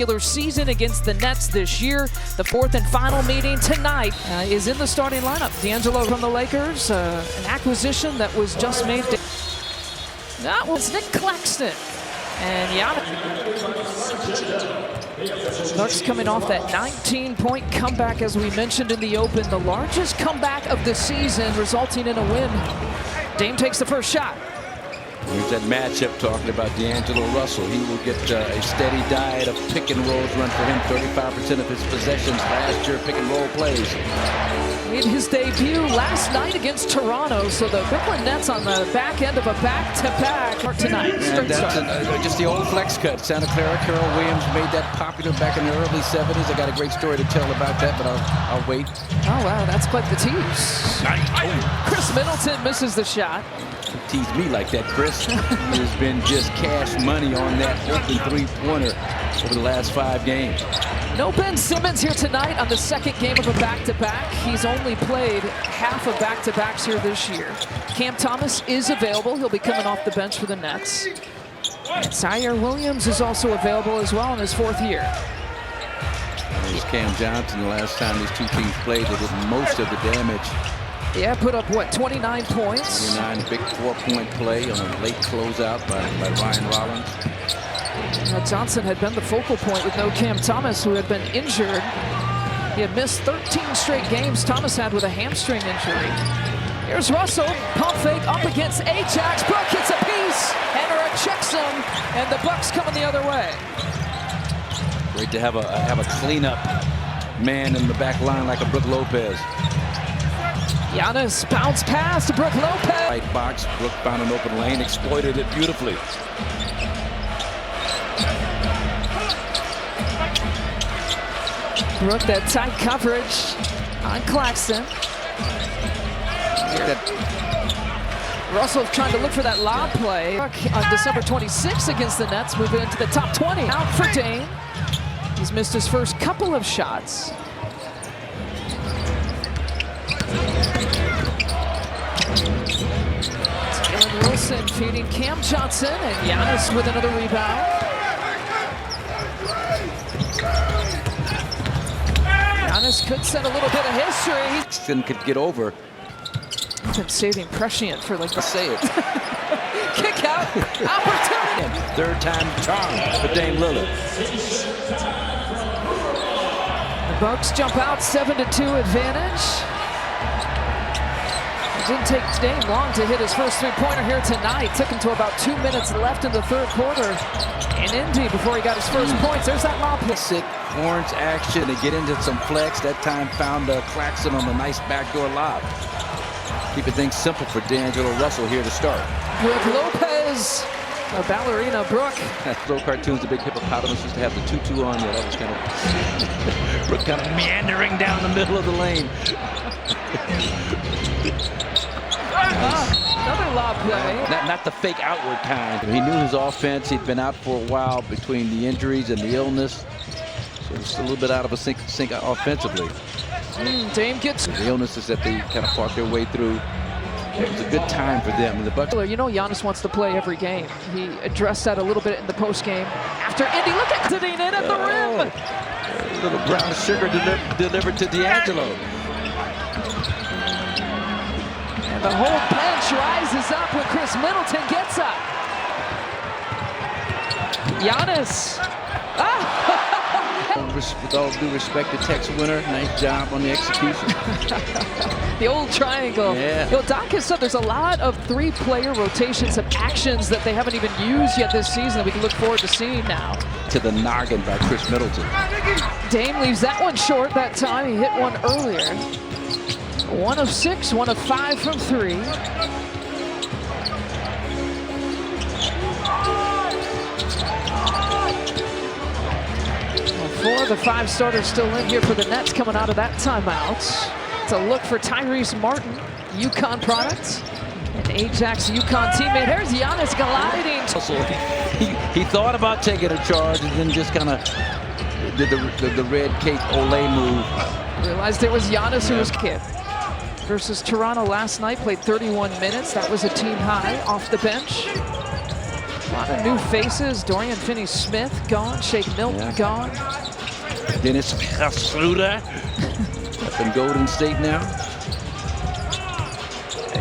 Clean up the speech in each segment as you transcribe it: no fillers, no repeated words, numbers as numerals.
Season against the Nets this year. The fourth and final meeting tonight is in the starting lineup. D'Angelo from the Lakers, an acquisition that was just made. That was Nick Claxton. And Bucks coming off that 19-point comeback, as we mentioned in the open, the largest comeback of the season, resulting in a win. Dame takes the first shot. Here's that matchup talking about D'Angelo Russell. He will get a steady diet of pick and rolls run for him. 35% of his possessions last year, pick and roll plays. Made his debut last night against Toronto, so the Brooklyn Nets on the back end of a back-to-back tonight. And that's just the old flex cut. Santa Clara, Carol Williams made that popular back in the early 70s. I got a great story to tell about that, but I'll wait. Oh, wow, that's quite the tease. Chris Middleton misses the shot. Tease me like that, Chris. There's been just cash money on that open three-pointer over the last 5 games. No Ben Simmons here tonight on the second game of a back-to-back. He's only played half of back-to-backs here this year. Cam Thomas is available. He'll be coming off the bench for the Nets. And Zaire Williams is also available as well in his 4th year. There's Cam Johnson. The last time these two teams played, they did most of the damage. Yeah, put up, what, 29 points? 29, big 4-point play on a late closeout by Ryan Rollins. Johnson had been the focal point with no Cam Thomas, who had been injured. He had missed 13 straight games Thomas had with a hamstring injury. Here's Russell, pump fake up against Ajax. Brook hits a piece, Henry checks him, and the Bucks coming the other way. Great to have a cleanup man in the back line like a Brook Lopez. Giannis bounce pass to Brook Lopez. Right box, Brook found an open lane, exploited it beautifully. Brook, that tight coverage on Claxton. Russell trying to look for that lob play. On December 26th against the Nets, moving into the top 20. Out for Dame. He's missed his first couple of shots. Jalen Wilson feeding Cam Johnson, and Giannis with another rebound. Giannis could set a little bit of history. He could get over. He's been saving prescient for like. Say it. Kick out opportunity. 3rd time charm for Dame Lillard. The Bucks jump out 7-2 advantage. It didn't take Dame long to hit his first 3-pointer here tonight. Took him to about 2 minutes left in the 3rd quarter in Indy before he got his first points. There's that lob. Sick horns action to get into some flex. That time found Claxton on a nice backdoor lob. Keeping things simple for D'Angelo Russell here to start. Brook Lopez, a ballerina Brook. Throw cartoons, the big hippopotamus used to have the tutu on. Yeah, that was kind of Brook kind of meandering down the middle of the lane. Another lob play. Not the fake outward kind. He knew his offense. He'd been out for a while between the injuries and the illness. So it's a little bit out of a sync offensively. Dame gets the illnesses that they kind of fought their way through. It was a good time for them. And the Bucks. You know, Giannis wants to play every game. He addressed that a little bit in the post game. After Indy, look at sitting in at the rim. A little brown sugar delivered to D'Angelo. And the whole bench rises up when Chris Middleton gets up. Giannis. With all due respect to Tex Winter, nice job on the execution. The old triangle. Yeah. You know, Doc has said there's a lot of 3-player rotations of actions that they haven't even used yet this season that we can look forward to seeing now. To the noggin by Chris Middleton. Dame leaves that one short that time. He hit one earlier. 1 of 6, 1 of 5 from 3. Well, 4 of the 5 starters still in here for the Nets coming out of that timeout. It's a look for Tyrese Martin, UConn product. And Ajax UConn teammate. Here's Giannis gliding. He thought about taking a charge and then just kind of did the red cake Olay move. Realized it was Giannis who was kid. Versus Toronto last night, played 31 minutes. That was a team high off the bench. A lot of new faces. Dorian Finney-Smith gone. Shake Milton gone. Dennis Schroeder up in Golden State now.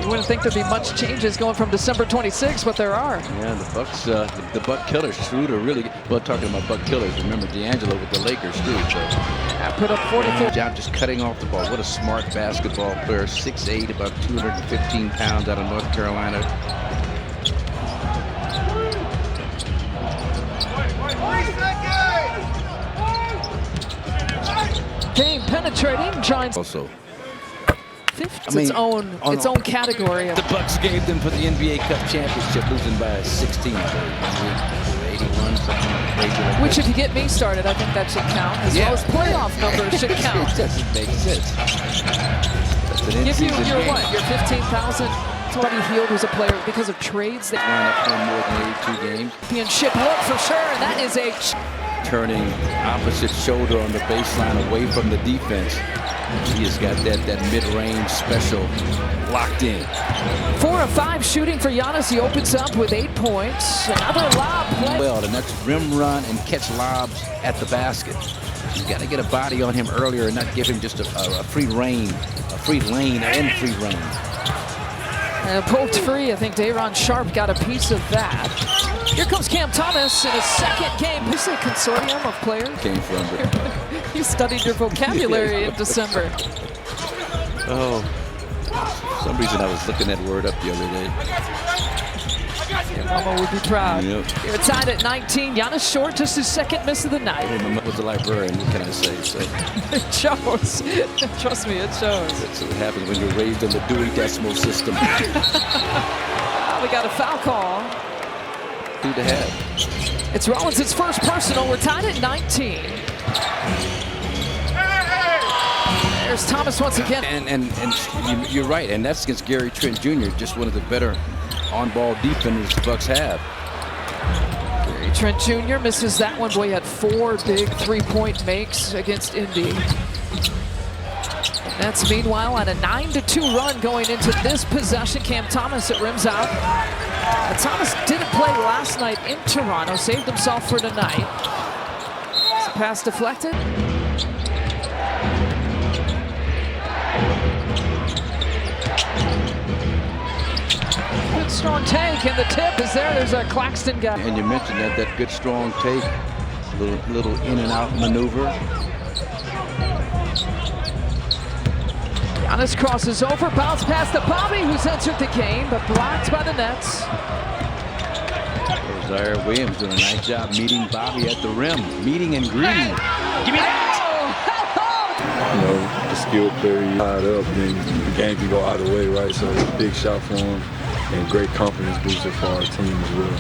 You wouldn't think there'd be much changes going from December 26th, but there are. Yeah, the Bucks, the Buck Killers, Schroeder really, well, talking about Buck Killers, remember D'Angelo with the Lakers too. So. Yeah, put up 44. Job just cutting off the ball. What a smart basketball player. 6'8", about 215 pounds out of North Carolina. Game penetrating, Giants. Also. Its own category. The Bucks gave them for the NBA Cup championship, losing by 16, 81, something crazy. Which, if you get me started, I think that should count. As well as playoff numbers should count. It doesn't make sense. Give you your what? Your 15,000. Buddy Hield was a player because of trades that line up for more than 82 games. Championship look for sure, and that is a turning opposite shoulder on the baseline away from the defense. He has got that mid-range special locked in. 4 of 5 shooting for Giannis. He opens up with 8 points. Another lob play. Well, and that's rim run and catch lobs at the basket. You got to get a body on him earlier and not give him just a free lane and free run. Poked free. I think Day'Ron Sharp got a piece of that. Here comes Cam Thomas in his second game. This is a consortium of players. Came from it. You studied your vocabulary in December. Oh, for some reason I was looking that word up the other day. Your mama would be proud. Yep. You're tied at 19. Giannis Short, just his second miss of the night. My mother was a librarian, what can I say? So. It shows. Trust me, it shows. That's what happens when you're raised in the Dewey Decimal System. We got a foul call. Who to have? It's Rollins' first personal. We're tied at 19. There's Thomas once again. And you're right, and that's against Gary Trent Jr., just one of the better on-ball defenders the Bucks have. Gary Trent Jr. misses that one. Boy, he had 4 big three-point makes against Indy. That's meanwhile on a 9-2 run going into this possession. Cam Thomas, it rims out. Thomas didn't play last night in Toronto, saved himself for tonight. Pass deflected. Good strong take, and the tip is there. There's a Claxton guy. And you mentioned that good strong take, little in and out maneuver. Giannis crosses over, bounce pass to Bobby, who's entered the game, but blocked by the Nets. Zaire Williams doing a nice job meeting Bobby at the rim, meeting and greeting. Give me that! You know, the skilled player, you tied up, then the game can go either way, right? So it's a big shot for him and great confidence booster for our team as well.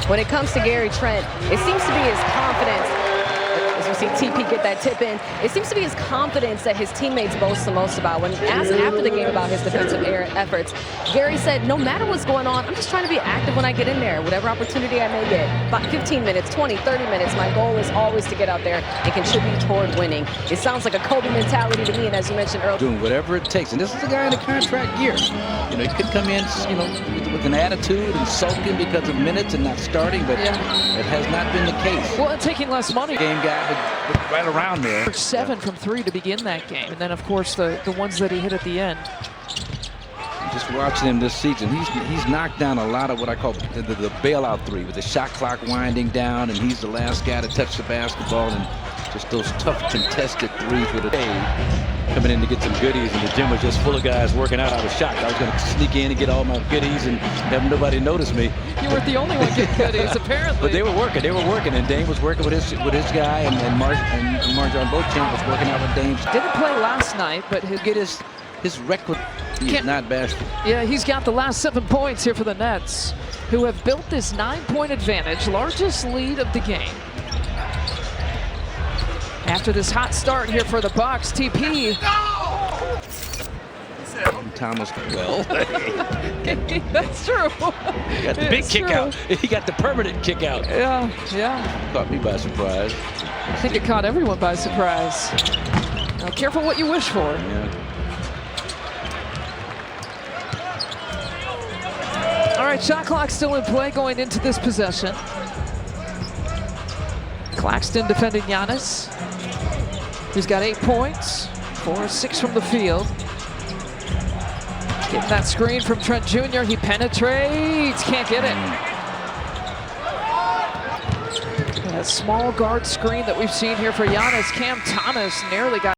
When it comes to Gary Trent, it seems to be his confidence. As we see TP get that tip in, it seems to be his confidence that his teammates boast the most about. When asked after the game about his defensive efforts, Gary said, no matter what's going on, I'm just trying to be active when I get in there, whatever opportunity I may get. About 15 minutes, 20, 30 minutes, my goal is always to get out there and contribute toward winning. It sounds like a Kobe mentality to me, and as you mentioned earlier, doing whatever it takes. And this is a guy in a contract year. You know, he could come in, you know, with an attitude and sulking because of minutes and not starting, but it has not been the case. Well, taking less money. Game guy, but right around there. 7 from 3 to begin that game, and then of course the ones that he hit at the end. Just watching him this season, he's knocked down a lot of what I call the bailout three, with the shot clock winding down, and he's the last guy to touch the basketball, and just those tough contested threes with a coming in to get some goodies, and the gym was just full of guys working out. I was shocked. I was going to sneak in and get all my goodies and have nobody notice me. You weren't the only one getting goodies, apparently. But they were working, and Dame was working with his guy, and Marjon Beauchamp was working out with Dame. Didn't play last night, but his record is not bashful. Yeah, he's got the last 7 points here for the Nets, who have built this 9-point advantage, largest lead of the game. After this hot start here for the Bucks, TP. Thomas, well, that's true. He got the big kick out. He got the permanent kick out. Yeah. Caught me by surprise. I think it caught everyone by surprise. Now, careful what you wish for. Yeah. All right, shot clock still in play going into this possession. Claxton defending Giannis. He's got 8 points, 4 of 6 from the field. Getting that screen from Trent Jr. He penetrates, can't get it. That small guard screen that we've seen here for Giannis. Cam Thomas nearly got